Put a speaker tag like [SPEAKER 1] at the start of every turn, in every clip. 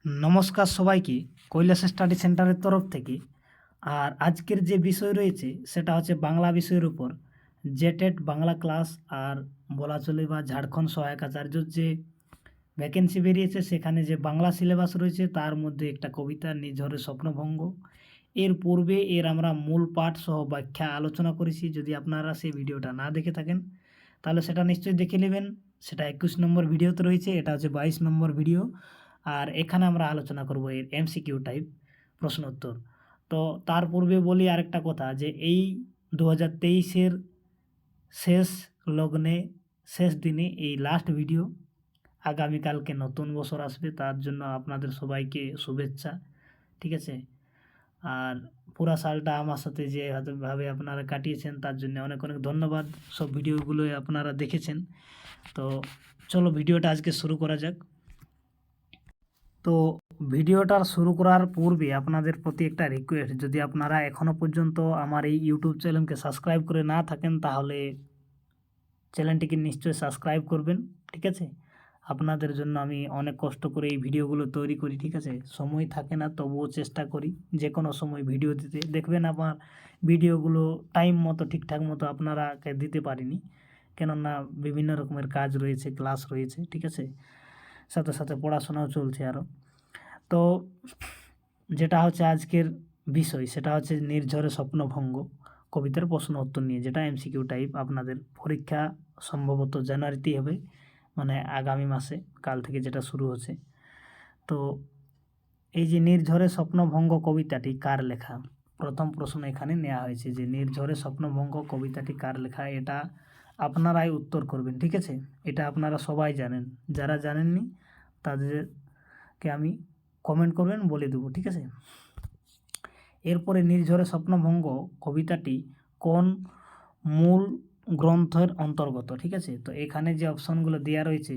[SPEAKER 1] নমস্কার সবাইকে কৈলাস স্টাডি সেন্টারের তরফ থেকে। আর আজকের যে বিষয় রয়েছে সেটা হচ্ছে বাংলা বিষয়ের উপর জেটেট বাংলা ক্লাস। আর বলা চলে বা ঝাড়খণ্ড সহায়ক আচার্যর যে ভ্যাকেন্সি বেরিয়েছে সেখানে যে বাংলা সিলেবাস রয়েছে তার মধ্যে একটা কবিতা নিঝড়ে স্বপ্নভঙ্গ। এর পূর্বে আমরা মূল পাঠ সহ ব্যাখ্যা আলোচনা করেছি। যদি আপনারা সেই ভিডিওটা না দেখে থাকেন তাহলে সেটা নিশ্চয়ই দেখে নেবেন। সেটা 21 নম্বর ভিডিওতে রয়েছে, এটা হচ্ছে 22 নম্বর ভিডিও। আর এখানে আমরা আলোচনা করব এর এমসিকিউ টাইপ প্রশ্ন উত্তর। তো তার পূর্বে বলি আরেকটা কথা, যে এই 2023-এর শেষ লগ্নে শেষ দিনে এই লাস্ট ভিডিও। আগামীকালকে নতুন বছর আসবে, তার জন্য আপনাদের সবাইকে শুভেচ্ছা। ঠিক আছে? আর পুরা সালটা আমার সাথে যেভাবে আপনারা কাটিয়েছেন তার জন্য অনেক অনেক ধন্যবাদ। সব ভিডিওগুলোই আপনারা দেখেছেন। তো চলো ভিডিওটা আজকে শুরু করা যাক। তো ভিডিওটা শুরু করার পূর্বে আপনাদের প্রতি একটা রিকোয়েস্ট, যদি আপনারা এখনও পর্যন্ত আমার এই ইউটিউব চ্যানেলকে সাবস্ক্রাইব করে না থাকেন তাহলে চ্যানেলটিকে নিশ্চয়ই সাবস্ক্রাইব করবেন। ঠিক আছে? আপনাদের জন্য আমি অনেক কষ্ট করে এই ভিডিওগুলো তৈরি করি। ঠিক আছে? সময় থাকে না, তবুও চেষ্টা করি যে কোনো সময় ভিডিও দিতে। দেখবেন আমার ভিডিওগুলো টাইম মতো ঠিকঠাক মতো আপনারাকে দিতে পারিনি, কেননা বিভিন্ন রকমের কাজ রয়েছে, ক্লাস রয়েছে। ঠিক আছে? সাথে সাথে পড়াশোনাও চলছে আরও। তো যেটা হচ্ছে আজকের বিষয় সেটা হচ্ছে নির্ঝরে স্বপ্নভঙ্গ কবিতার প্রশ্ন উত্তর নিয়ে, যেটা এমসিকিউ টাইপ। আপনাদের পরীক্ষা সম্ভবত জানুয়ারিতেই হবে, মানে আগামী মাসে, কাল থেকে যেটা শুরু হচ্ছে। তো এই যে নির্ঝরে স্বপ্নভঙ্গ কবিতাটি কার লেখা, প্রথম প্রশ্ন এখানে নেওয়া হয়েছে যে নির্ঝরে স্বপ্নভঙ্গ কবিতাটি কার লেখা। এটা আপনারাই উত্তর করবেন। ঠিক আছে? এটা আপনারা সবাই জানেন, যারা জানেননি তাদেরকে আমি কমেন্ট করবেন, বলে দেবো। ঠিক আছে? এরপরে নির্ঝরে স্বপ্নভঙ্গ কবিতাটি কোন মূল গ্রন্থের অন্তর্গত। ঠিক আছে? তো এখানে যে অপশনগুলো দেওয়া রয়েছে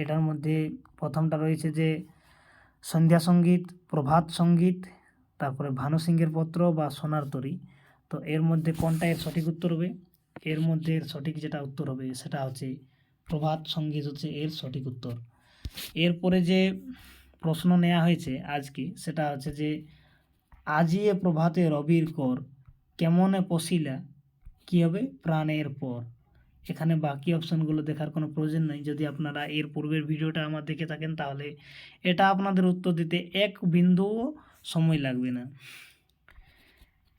[SPEAKER 1] এটার মধ্যে প্রথমটা রয়েছে যে সন্ধ্যা সঙ্গীত, প্রভাত সঙ্গীত, তারপরে ভানু সিংহের পত্র বা সোনার তরী। তো এর মধ্যে কোনটা এর সঠিক উত্তর হবে? এর মধ্যে এর সঠিক যেটা উত্তর হবে সেটা হচ্ছে প্রভাত সঙ্গীত হচ্ছে এর সঠিক উত্তর। এরপরে যে প্রশ্ন নেওয়া হয়েছে আজকে সেটা হচ্ছে যে আজিয়ে প্রভাতে রবির কর, কেমনে পশিলা, কী হবে প্রাণের পর। এখানে বাকি অপশানগুলো দেখার কোনো প্রয়োজন নেই। যদি আপনারা এর পূর্বের ভিডিওটা আমার দেখে থাকেন তাহলে এটা আপনাদের উত্তর দিতে এক বিন্দুও সময় লাগবে না।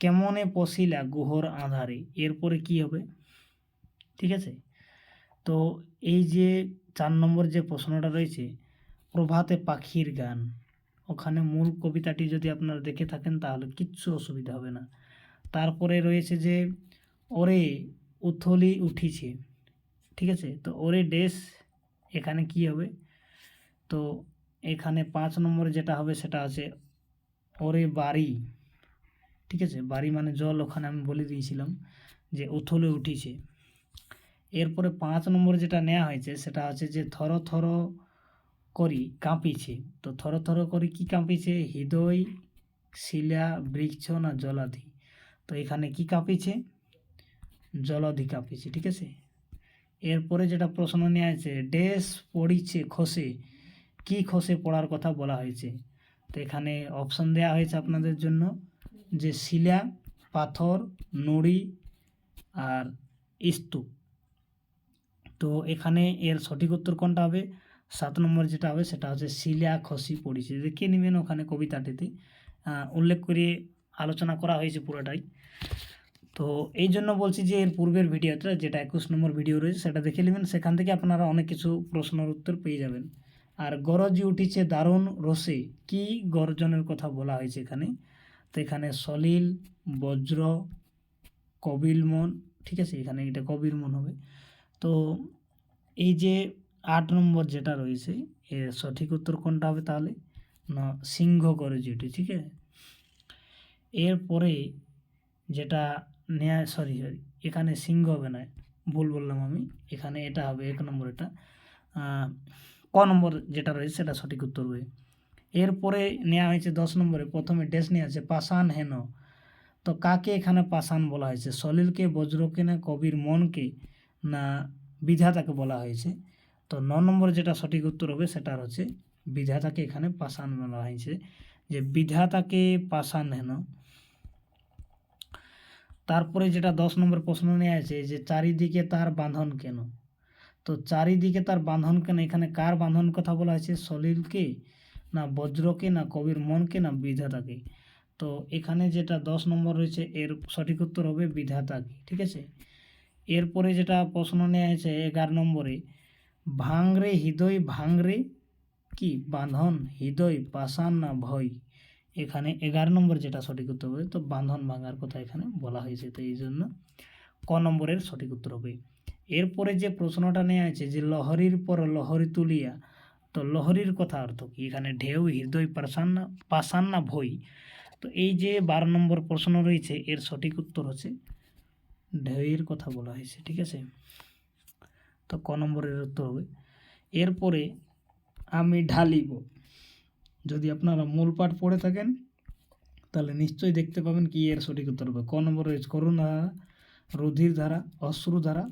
[SPEAKER 1] কেমনে পশিলা গুহর আধারে, এরপরে কি হবে? ঠিক আছে? তো এই যে 4 নম্বর যে প্রশ্নটা রয়েছে প্রভাতে পাখির গান, ওখানে মূল কবিতাটি যদি আপনারা দেখে থাকেন তাহলে কিচ্ছু অসুবিধা হবে না। তারপরে রয়েছে যে ওরে উথলি উঠিছে। ঠিক আছে? তো ওরে ড্যাশ, এখানে কি হবে? তো এখানে 5 নম্বরে যেটা হবে সেটা আছে ওরে বাড়ি। ঠিক আছে? বাড়ি মানে জল, ওখানে আমি বলে দিয়েছিলাম যে উথলে উঠিছে। এরপরে 5 নম্বরে যেটা নেওয়া হয়েছে সেটা হচ্ছে যে থর থর করি কাঁপিছে। তো থর থর করি কি কাঁপিছে? হৃদয়, শিলা, বৃক্ষ না জলাধি। তো এখানে কি কাঁপিছে? জলাধি কাঁপিছে। ঠিক আছে? এরপরে যেটা প্রশ্ন নেওয়া হয়েছে ড্যাশ পড়িছে খসে, কি খসে পড়ার কথা বলা হয়েছে। তো এখানে অপশন দেওয়া হয়েছে আপনাদের জন্য যে শিলা, পাথর, নুড়ি আর স্তূপ। তো এখানে এর সঠিক উত্তর কোনটা হবে? 7 নম্বর যেটা হবে সেটা হচ্ছে শিলা খসি পড়িছে। দেখে নেবেন ওখানে কবিতাটিতে উল্লেখ করে আলোচনা করা হয়েছে পুরোটাই। তো এই জন্য বলছি যে এর পূর্বের ভিডিওটা যেটা 21 নম্বর ভিডিও রয়েছে সেটা দেখে নেবেন, সেখান থেকে আপনারা অনেক কিছু প্রশ্নের উত্তর পেয়ে যাবেন। আর গরজি উঠিছে দারুণ রসে, কি গর্জনের কথা বলা হয়েছে এখানে? তো এখানে সলিল, বজ্র, কবিলমন। ঠিক আছে? এখানে এটা কবিরমন হবে। তো এই যে 8 নম্বর যেটা রয়েছে এর সঠিক উত্তর কোনটা হবে তাহলে? না, সিংহ গরজি উঠে। ঠিক আছে? এরপরে যেটা নেয়া সরি এখানে সিংহ হবে না, ভুল বললাম আমি। এখানে এটা হবে 1 নম্বর, এটা ক নম্বর যেটা রয়েছে সেটা সঠিক উত্তর হবে। এরপরে নেওয়া হয়েছে 10 নম্বরে, প্রথমে ড্যাশ নেওয়া আছে পাষাণ হেন। তো কাকে এখানে পাষাণ বলা হয়েছে? সলিলকে, বজ্রকে না কবির মনকে না বিধাতাকে বলা হয়েছে? তো 9 নম্বরে যেটা সঠিক উত্তর হবে সেটা হচ্ছে বিধাতাকে এখানে পাষাণ বলা হয়েছে, যে বিধাতাকে পাষাণ হেন। তারপরে যেটা 10 নম্বর প্রশ্ন নেওয়া আছে, যে চারিদিকে তার বাঁধন কেন। তো চারিদিকে তার বাঁধন কেন, এখানে কার বাঁধন কথা বলা হয়েছে, সলিলকে না বজ্রকে না কবির মনকে না বিধাতাকে। তো এখানে যেটা 10 নম্বর রয়েছে এর সঠিক উত্তর হবে বিধাতাকে, ঠিক আছে। এরপরে যেটা প্রশ্ন নেওয়া হয়েছে 11 নম্বরে, ভাঙরে হৃদয় ভাঙরে কি বাঁধন, হৃদয় পাষাণ না ভয়। এখানে 11 নম্বর যেটা সঠিক উত্তর হবে, তো বাঁধন ভাঙার কথা এখানে বলা হয়েছে, তো এই জন্য ক নম্বরের সঠিক উত্তর হবে। এরপরে যে প্রশ্নটা নেওয়া আছে, যে লহরীর পর লহরী তুলিয়া, তো লহরীর কথা অর্থ কি, এখানে ঢেউ হৃদয় পাষাণ না ভয়। তো এই যে 12 নম্বর প্রশ্ন রয়েছে এর সঠিক উত্তর হচ্ছে ঢেউয়ের কথা বলা হয়েছে, ঠিক আছে। তো ক নম্বরের উত্তর হবে। এরপরে আমি ঢালিব, যদি আপনারা মূল পাঠ পড়ে থাকেন তাহলে নিশ্চয়ই দেখতে পাবেন কি এর সঠিক উত্তর হবে। ক নম্বর রয়েছে করুণাধারা, রুধির ধারা, অশ্রুধারা,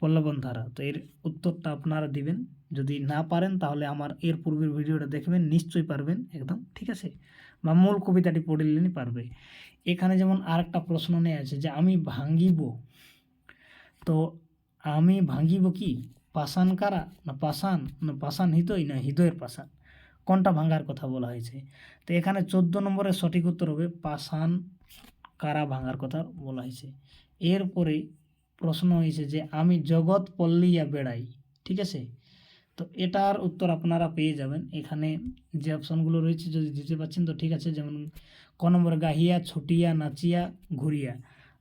[SPEAKER 1] পল্লবন ধারা। তো এর উত্তরটা আপনারা দিবেন, যদি না পারেন তাহলে আমার এর পূর্বের ভিডিওটা দেখবেন, নিশ্চয়ই পারবেন একদম, ঠিক আছে, বা মূল কবিতাটি পড়লেই পারবে। এখানে যেমন আরেকটা প্রশ্ন নেওয়া আছে, যে আমি ভাঙিব, তো আমি ভাঙিব কি, পাষাণ কারা না পাষাণ হৃদয় না হৃদয়ের পাষাণ, কোনটা ভাঙার কথা বলা হয়েছে। তো এখানে 14 নম্বরের সঠিক উত্তর হবে পাষাণ কারা ভাঙার কথা বলা হয়েছে। এরপরে প্রশ্ন হয়েছে, যে আমি জগৎ পল্লিয়া বেড়াই, ঠিক আছে। তো এটার উত্তর আপনারা পেয়ে যাবেন, এখানে যে অপশনগুলো রয়েছে যদি দিতে পারছেন তো ঠিক আছে, যেমন ক নম্বরে গাহিয়া ছুটিয়া নাচিয়া ঘুরিয়া।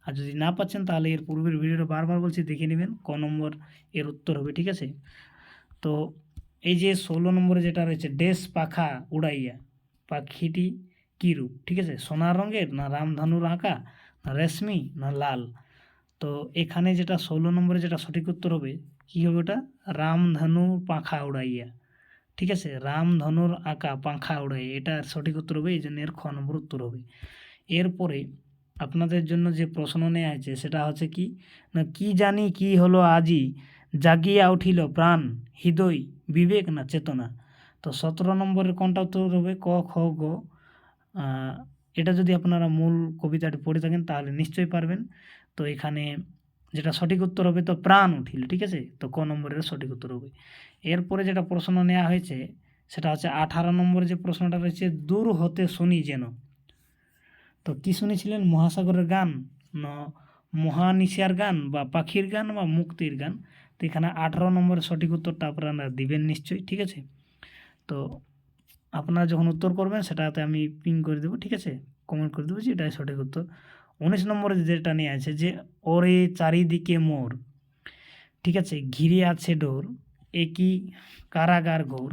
[SPEAKER 1] আর যদি না পাচ্ছেন তাহলে এর পূর্বের ভিডিওটা বারবার বলছি দেখে নেবেন, ক নম্বর এর উত্তর হবে, ঠিক আছে। তো এই যে 16 নম্বরে যেটা রয়েছে, ডেস পাখা উড়াইয়া, পাখিটি কী রূপ, ঠিক আছে, সোনার রঙের না রামধনুর আঁকা না রেশমি না লাল। তো এখানে যেটা 16 নম্বরে যেটা সঠিক উত্তর হবে কী হবে, ওটা রামধনুর পাখা উড়াইয়া, ঠিক আছে, রামধনুর আঁকা পাখা উড়াইয়া, এটা সঠিক উত্তর হবে, এই জন্য এর খ নম্বর উত্তর হবে। এরপরে আপনাদের জন্য যে প্রশ্ন নেওয়া আছে সেটা হচ্ছে কি না, কি জানি কি হলো আজি জাগিয়া উঠিল প্রাণ হৃদয় বিবেক না চেতনা। তো 17 নম্বরের কোনটা উত্তর হবে, ক খ গ। এটা যদি আপনারা মূল কবিতাটি পড়ে থাকেন তাহলে নিশ্চয়ই পারবেন। তো এখানে যেটা সঠিক উত্তর হবে, তো প্রাণ উঠিল, ঠিক আছে, তো ক নম্বরের সঠিক উত্তর হবে। এরপরে যেটা প্রশ্ন নেওয়া হয়েছে সেটা হচ্ছে 18 নম্বরে যে প্রশ্নটা রয়েছে, দূর হতে শুনি যেন। তো কী শুনেছিলেন, মহাসাগরের গান না মহানিশার গান বা পাখির গান বা মুক্তির গান। তো এখানে 18 নম্বরের সঠিক উত্তরটা আপনারা দিবেন নিশ্চয়ই, ঠিক আছে। তো আপনারা যখন উত্তর করবেন সেটাতে আমি পিন করে দেবো, ঠিক আছে, কমেন্ট করে দেবো যে এটাই সঠিক উত্তর। 19 নম্বরে যেটা নিয়ে আছে, যে ওরে চারিদিকে মোর, ঠিক আছে, ঘিরে আছে ডোর, একই কারাগার ঘোর,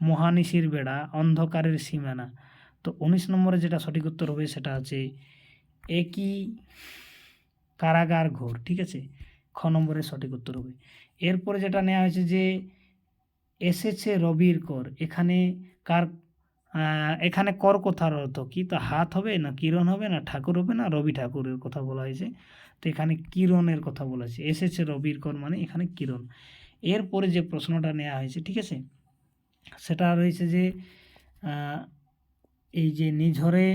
[SPEAKER 1] মহানিশির বেড়া অন্ধকারের সীমানা। তো 19 নম্বরে যেটা সঠিক উত্তর হবে সেটা আছে একই কারাগার ঘোর, ঠিক আছে, খ নম্বরের সঠিক উত্তর হবে। এরপরে যেটা নেওয়া হয়েছে, যে এসেছে রবির কর, এখানে কার এখানে কর কথার অর্থ কি, তো হাত হবে না কিরণ হবে না ঠাকুর হবে না রবি ঠাকুরের কথা বলা হয়েছে। তো এখানে কিরণের কথা বলা হয়েছে, এসেছে রবির কর মানে এখানে কিরণ। এরপরে যে প্রশ্নটা নেওয়া হয়েছে, ঠিক আছে, সেটা রয়েছে যে এই যে নিঝরে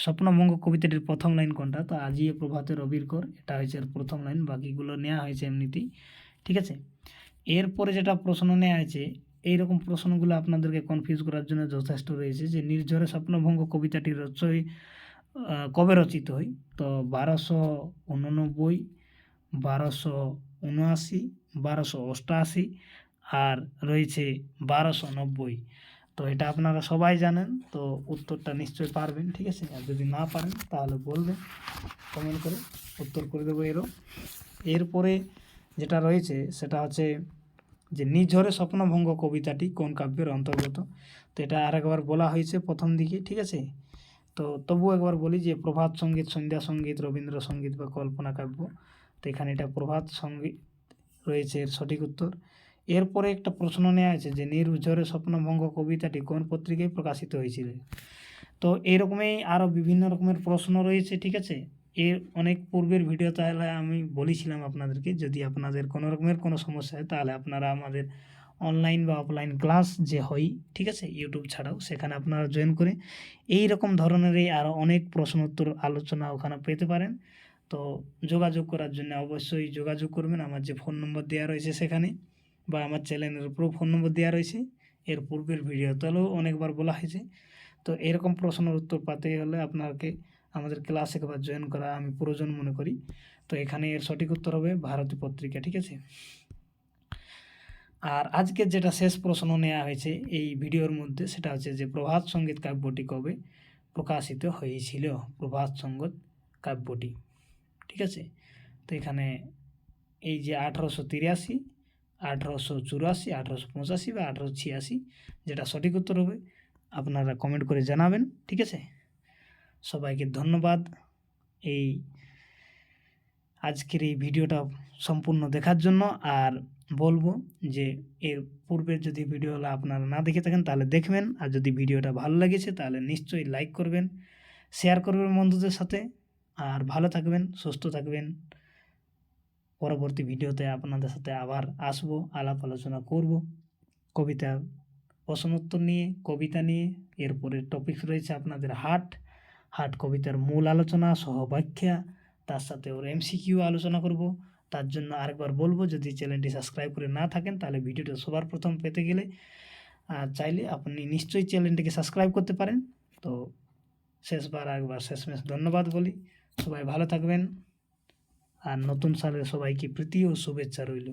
[SPEAKER 1] স্বপ্নভঙ্গ কবিতাটির প্রথম লাইন কোনটা, তো আজিয়ে প্রভাতে রবির কর, এটা হয়েছে এর প্রথম লাইন, বাকিগুলো নেওয়া হয়েছে এমনিতেই, ঠিক আছে। এরপরে যেটা প্রশ্ন নেওয়া হয়েছে, এইরকম প্রশ্নগুলো আপনাদেরকে কনফিউজ করার জন্য যথেষ্ট রয়েছে, যে নির্ঝরে স্বপ্নভঙ্গ কবিতাটির কবে রচিত হয়, তো 1289, 1279, 1288 আর রয়েছে 1290। তো এটা আপনারা সবাই জানেন, তো উত্তরটা নিশ্চয়ই পারবেন, ঠিক আছে। আর যদি না পারেন তাহলে বলবেন, কমেন্ট করে উত্তর করে দেবো এরপরে যেটা রয়েছে সেটা হচ্ছে, যে নিঝরে স্বপ্নভঙ্গ কবিতাটি কোন কাব্যের অন্তর্গত। তো এটা আরেকবার বলা হয়েছে প্রথম দিকে, ঠিক আছে, তো তবু একবার বলি, যে প্রভাত সঙ্গীত, সন্ধ্যা সঙ্গীত, রবীন্দ্রসঙ্গীত বা কল্পনা কাব্য। তো এখানে এটা প্রভাত সঙ্গীত রয়েছে এর সঠিক উত্তর। এরপরে একটা প্রশ্ন নেওয়া আছে, যে নির্ঝরে স্বপ্নভঙ্গ কবিতাটি কোন পত্রিকায় প্রকাশিত হয়েছিল। তো এইরকমই আরও বিভিন্ন রকমের প্রশ্ন রয়েছে, ঠিক আছে। এর অনেক পূর্বের ভিডিও তাহলে আমি বলেছিলাম আপনাদেরকে, যদি আপনাদের কোনো রকমের কোনো সমস্যা হয় তাহলে আপনারা আমাদের অনলাইন বা অফলাইন ক্লাস যে হয়, ঠিক আছে, ইউটিউব ছাড়াও সেখানে আপনারা জয়েন করে এই রকম ধরনেরই আরও অনেক প্রশ্ন উত্তর আলোচনা ওখানে পেতে পারেন। তো যোগাযোগ করার জন্য অবশ্যই যোগাযোগ করবেন। আমার যে ফোন নম্বর দেওয়া রয়েছে সেখানে, বা আমার চ্যানেলের উপরেও ফোন নম্বর দেওয়া রয়েছে, এর পূর্বের ভিডিওতেও অনেকবার বলা হয়েছে। তো এরকম প্রশ্নের উত্তর পেতে হলে আপনাকে আমাদের ক্লাসে একবার জয়েন করা আমি প্রয়োজন মনে করি। তো এখানে এর সঠিক উত্তর হবে ভারতী পত্রিকা, ঠিক আছে। আর আজকে যেটা শেষ প্রশ্ন নেওয়া হয়েছে এই ভিডিওর মধ্যে, সেটা হচ্ছে যে প্রভাত সঙ্গীত কাব্যটি কবে প্রকাশিত হয়েছিল? প্রভাত সঙ্গীত কাব্যটি, ঠিক আছে। তো এখানে এই যে 1883, 1884, 1885 বা 1886, যেটা সঠিক উত্তর হবে আপনারা কমেন্ট করে জানাবেন, ঠিক আছে। সবাইকে ধন্যবাদ এই আজকের এই ভিডিওটা সম্পূর্ণ দেখার জন্য। আর বলবো যে এর পূর্বের যদি ভিডিওগুলো আপনারা না দেখে থাকেন তাহলে দেখবেন, আর যদি ভিডিওটা ভালো লেগেছে তাহলে নিশ্চয়ই লাইক করবেন, শেয়ার করবেন বন্ধুদের সাথে। আর ভালো থাকবেন, সুস্থ থাকবেন। পরবর্তী ভিডিওতে আপনাদের সাথে আবার আসবো, আলাপ আলোচনা করব কবিতা প্রশ্নোত্তর নিয়ে, কবিতা নিয়ে। এরপরে টপিক রয়েছে আপনাদের হাট কবিতার মূল আলোচনা সহ ব্যাখ্যা, তার সাথে ওর এমসিকিউ আলোচনা করব। তার জন্য আরেকবার বলবো, যদি চ্যানেলটি সাবস্ক্রাইব করে না থাকেন তাহলে ভিডিওটা সবার প্রথম পেতে গেলে চাইলে আপনি নিশ্চয়ই চ্যানেলটিকে সাবস্ক্রাইব করতে পারেন। তো শেষমেশ ধন্যবাদ বলি, সবাই ভালো থাকবেন। আর নতুন সালে সবাইকে প্রীতি ও শুভেচ্ছা রইল।